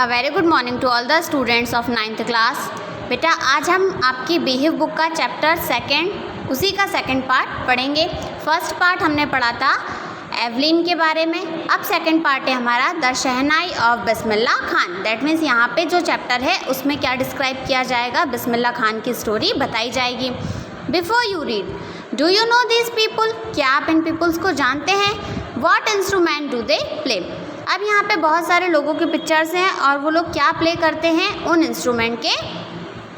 A very good morning to all the students of 9th class. बेटा आज हम आपकी बिहेव बुक का चैप्टर सेकंड उसी का सेकंड पार्ट पढ़ेंगे। फर्स्ट पार्ट हमने पढ़ा था एवलिन के बारे में। अब सेकंड पार्ट है हमारा the shehnai of Bismillah Khan. That means यहाँ पे जो चैप्टर है उसमें क्या डिस्क्राइब किया जाएगा, बिस्मिल्लाह खान की स्टोरी बताई जाएगी। Before you read, do you know this people? क्या आप इन पीपल्स को जानते हैं? What instrument do they play? अब यहाँ पे बहुत सारे लोगों की पिक्चर्स हैं और वो लोग क्या प्ले करते हैं, उन इंस्ट्रूमेंट के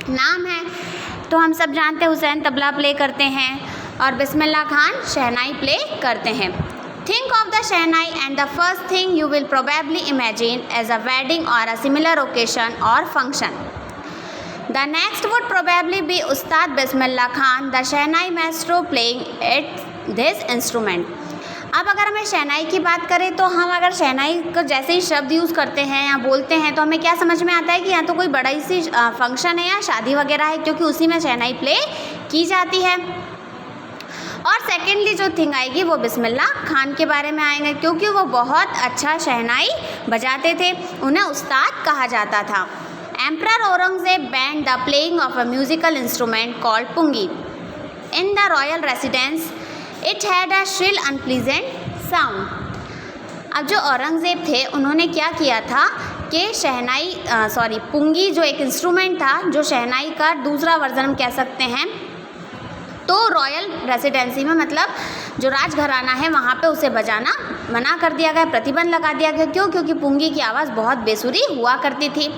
नाम हैं। तो हम सब जानते हैं हुसैन तबला प्ले करते हैं और बिस्मिल्लाह खान शहनाई प्ले करते हैं। Think of the shehnai and the first thing you will probably imagine as a wedding or a similar occasion or function. The next would probably be Ustad Bismillah Khan the shehnai maestro playing it this instrument. अब अगर हमें शहनाई की बात करें तो हम अगर शहनाई को जैसे ही शब्द यूज़ करते हैं या बोलते हैं तो हमें क्या समझ में आता है कि यहाँ तो कोई बड़ा ही सी फंक्शन है या शादी वगैरह है, क्योंकि उसी में शहनाई प्ले की जाती है। और सेकेंडली जो थिंग आएगी वो बिस्मिल्लाह खान के बारे में आएंगे, क्योंकि वो बहुत अच्छा शहनाई बजाते थे, उन्हें उस्ताद कहा जाता था। Emperor Aurangzeb banned the playing of a musical instrument called pungi in the royal residence. It had a shrill unpleasant sound. अब जो औरंगज़ेब थे उन्होंने क्या किया था कि पुंगी जो एक इंस्ट्रूमेंट था, जो शहनाई का दूसरा वर्जन हम कह सकते हैं, तो रॉयल रेसिडेंसी में मतलब जो राजघराना है वहाँ पे उसे बजाना मना कर दिया गया, प्रतिबंध लगा दिया गया। क्यों? क्योंकि पुंगी की आवाज़ बहुत बेसुरी हुआ करती थी।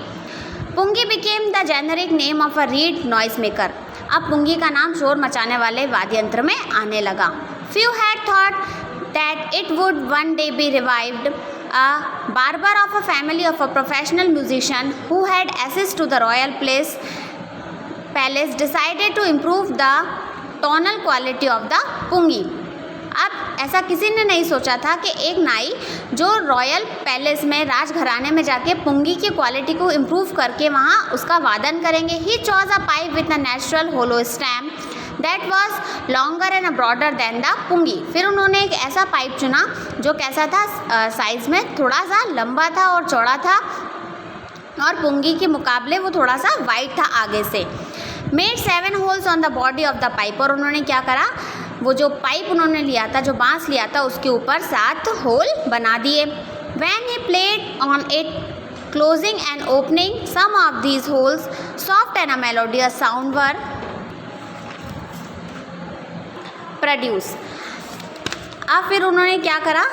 Pungi became the generic name of a reed noise maker. अब पुंगी का नाम शोर मचाने वाले वाद्य यंत्र में आने लगा। Few had thought that it would one day be revived. A barber of a family of a professional musician who had access to the royal palace decided to improve the tonal quality of the pungi. अब ऐसा किसी ने नहीं सोचा था कि एक नाई जो रॉयल पैलेस में राजघराने में जाके पुंगी की क्वालिटी को इम्प्रूव करके वहाँ उसका वादन करेंगे। He chose a pipe with a natural hollow stem that was longer and broader than the pungi. फिर उन्होंने एक ऐसा पाइप चुना जो कैसा था, साइज़ में थोड़ा सा लंबा था और चौड़ा था, और पुंगी के मुकाबले वो थोड़ा सा वाइड था आगे से। Made 7 holes on the body of the pipe. और उन्होंने क्या करा, वो जो पाइप उन्होंने लिया था, जो बांस लिया था, उसके ऊपर 7 होल बना दिए। When he played on it closing and opening some of these holes soft and a melodious sound were produced. अब फिर उन्होंने क्या करा,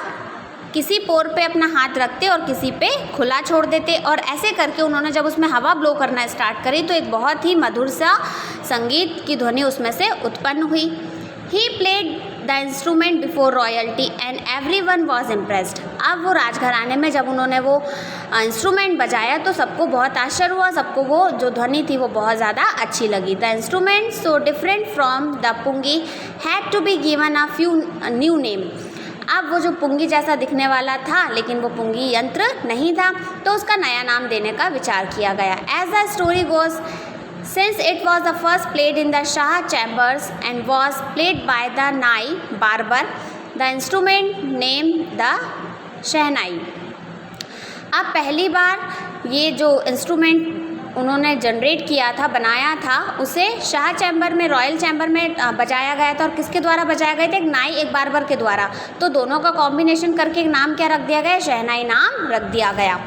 किसी पोर पे अपना हाथ रखते और किसी पे खुला छोड़ देते, और ऐसे करके उन्होंने जब उसमें हवा ब्लो करना स्टार्ट करी तो एक बहुत ही मधुर सा संगीत की ध्वनि उसमें से उत्पन्न हुई। He played the instrument before royalty and everyone was impressed. अब वो राजघराने में जब उन्होंने वो इंस्ट्रूमेंट बजाया तो सबको बहुत आश्चर्य हुआ, सबको वो जो ध्वनि थी वो बहुत ज़्यादा अच्छी लगी। The instrument so different from the pungi had to be given a few new name. अब वो जो पुंगी जैसा दिखने वाला था लेकिन वो पुंगी यंत्र नहीं था, तो उसका नया नाम देने का विचार किया गया। As the story goes, since it was the first played in the Shah chambers and was played by the Nai barber, the instrument named the शहनाई। अब पहली बार ये जो इंस्ट्रूमेंट उन्होंने जनरेट किया था, बनाया था, उसे शाह चैम्बर में, रॉयल चैम्बर में बजाया गया था। और किसके द्वारा बजाया गया था? एक नाई, एक बार्बर के द्वारा। तो दोनों का कॉम्बिनेशन करके एक नाम क्या रख दिया गया? शहनाई नाम रख दिया गया।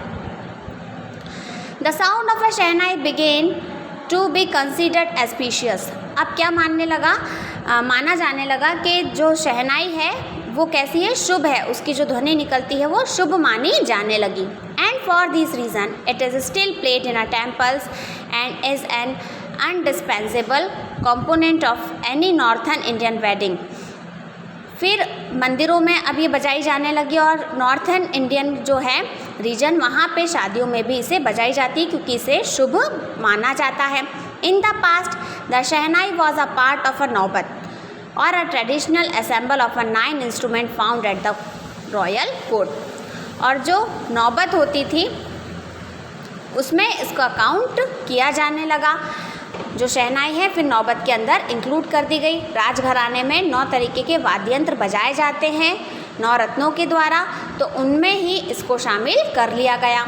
The sound of a shehnai began to be considered auspicious. अब क्या माना जाने लगा कि जो शहनाई है वो कैसी है? शुभ है। उसकी जो ध्वनि निकलती है वो शुभ मानी जाने लगी। And for this reason it is still played in a temples and is an indispensable component of any northern Indian wedding. फिर मंदिरों में अब ये बजाई जाने लगी और नॉर्थन इंडियन जो है रीजन, वहाँ पे शादियों में भी इसे बजाई जाती है क्योंकि इसे शुभ माना जाता है। In the past the shehnai was a part of a नौबत और a traditional assemble of a 9 instrument found at the royal court. और जो नौबत होती थी उसमें इसका काउंट किया जाने लगा। जो शहनाई है फिर नौबत के अंदर इंक्लूड कर दी गई। राजघराने में 9 तरीके के वाद्य यंत्र बजाए जाते हैं 9 रत्नों के द्वारा, तो उनमें ही इसको शामिल कर लिया गया।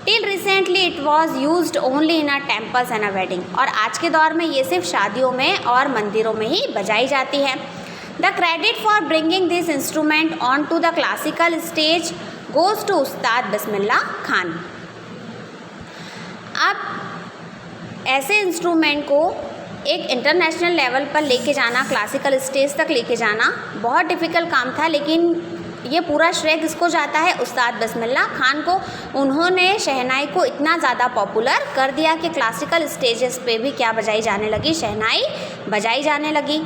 Till recently it was used only in a temples and a wedding, और आज के दौर में ये सिर्फ शादियों में और मंदिरों में ही बजाई जाती है। The credit for bringing this instrument on to the classical stage goes to Ustad Bismillah Khan. अब ऐसे इंस्ट्रूमेंट को एक इंटरनेशनल लेवल पर लेके जाना, क्लासिकल स्टेज तक लेके जाना बहुत डिफ़िकल्ट काम था, लेकिन ये पूरा श्रेय किसको जाता है? उस्ताद बिस्मिल्लाह खान को। उन्होंने शहनाई को इतना ज़्यादा पॉपुलर कर दिया कि क्लासिकल स्टेजेस पे भी क्या बजाई जाने लगी? शहनाई बजाई जाने लगी।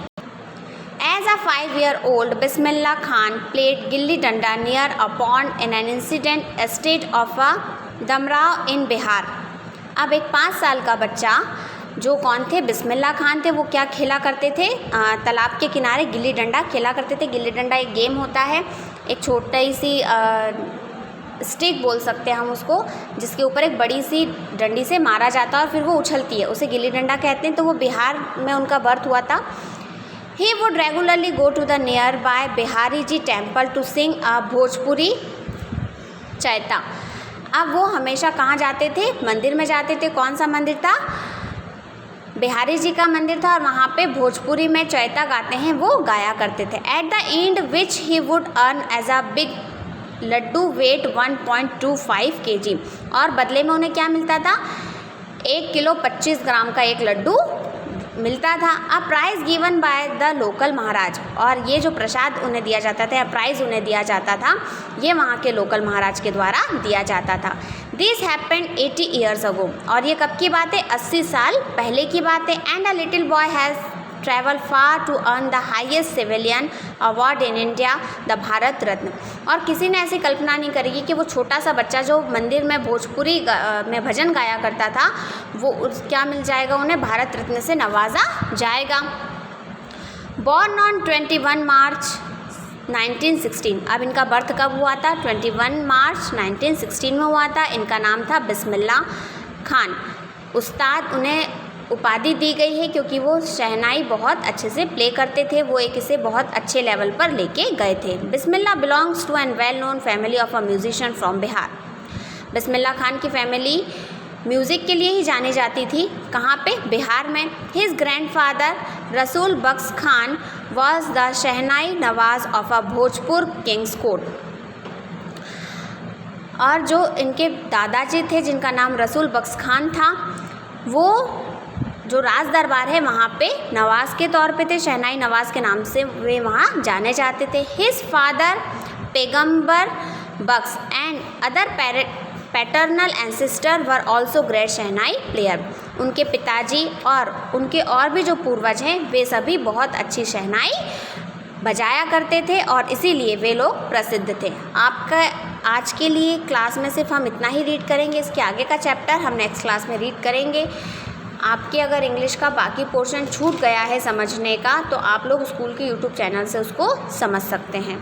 As a 5-year-old, Bismillah Khan played gilli danda near a pond in an incident estate of a Dumraon in Bihar. अब एक 5 साल का बच्चा जो कौन थे? बिस्मिल्लाह खान थे। वो क्या खेला करते थे? तालाब के किनारे गिल्ली डंडा खेला करते थे। गिल्ली डंडा एक गेम होता है, एक छोटी सी स्टिक बोल सकते हैं हम उसको, जिसके ऊपर एक बड़ी सी डंडी से मारा जाता है और फिर वो उछलती है, उसे गिल्ली डंडा कहते हैं। तो वो बिहार में उनका बर्थ हुआ था। He would regularly go to the nearby Bihari ji temple to sing a Bhojpuri chaita. अब वो हमेशा कहाँ जाते थे? मंदिर में जाते थे। कौन सा मंदिर था? बिहारी जी का मंदिर था, और वहाँ पे भोजपुरी में चैता गाते हैं वो गाया करते थे। At the end which he would earn as a big laddu weight 1.25 kg, और बदले में उन्हें क्या मिलता था? 1 किलो 25 ग्राम का एक लड्डू मिलता था। A prize given by the local Maharaj, और ये जो प्रसाद उन्हें दिया जाता था या प्राइज़ उन्हें दिया जाता था, ये वहाँ के लोकल महाराज के द्वारा दिया जाता था। दिस हैपेंड 80 years ago, और ये कब की बात है? 80 साल पहले की बात है। And a little boy has travel far to earn the highest civilian award in India, the Bharat Ratna. और किसी ने ऐसी कल्पना नहीं करेगी कि वो छोटा सा बच्चा जो मंदिर में भोजपुरी में भजन गाया करता था, वो क्या मिल जाएगा उन्हें? भारत रत्न से नवाजा जाएगा। बॉर्न ऑन 21 मार्च 1916। अब इनका बर्थ कब हुआ था? 21 मार्च 1916 में हुआ था। इनका नाम था बिस्मिल्लाह खान। उस्ताद उन्हें उपाधि दी गई है क्योंकि वो शहनाई बहुत अच्छे से प्ले करते थे। वो एक इसे बहुत अच्छे लेवल पर लेके गए थे। Bismillah belongs to an well known family of a musician from Bihar. Bismillah Khan की फैमिली म्यूज़िक के लिए ही जानी जाती थी। कहाँ पे? बिहार में। His grandfather Rasool Bakhsh Khan was the shehnai nawaz of a Bhojpur kings court. और जो इनके दादाजी थे जिनका नाम रसूल बख्श खान था, वो जो राज दरबार है वहाँ पे नवाज़ के तौर पे थे, शहनाई नवाज़ के नाम से वे वहाँ जाने जाते थे। His father Paigambar Bakhsh and other paternal ancestor were also great shehnai player. उनके पिताजी और उनके और भी जो पूर्वज हैं वे सभी बहुत अच्छी शहनाई बजाया करते थे और इसीलिए वे लोग प्रसिद्ध थे। आपका आज के लिए क्लास में सिर्फ हम इतना ही रीड करेंगे। इसके आगे का चैप्टर हम नेक्स्ट क्लास में रीड करेंगे। आपके अगर इंग्लिश का बाकी पोर्शन छूट गया है समझने का, तो आप लोग स्कूल के यूट्यूब चैनल से उसको समझ सकते हैं।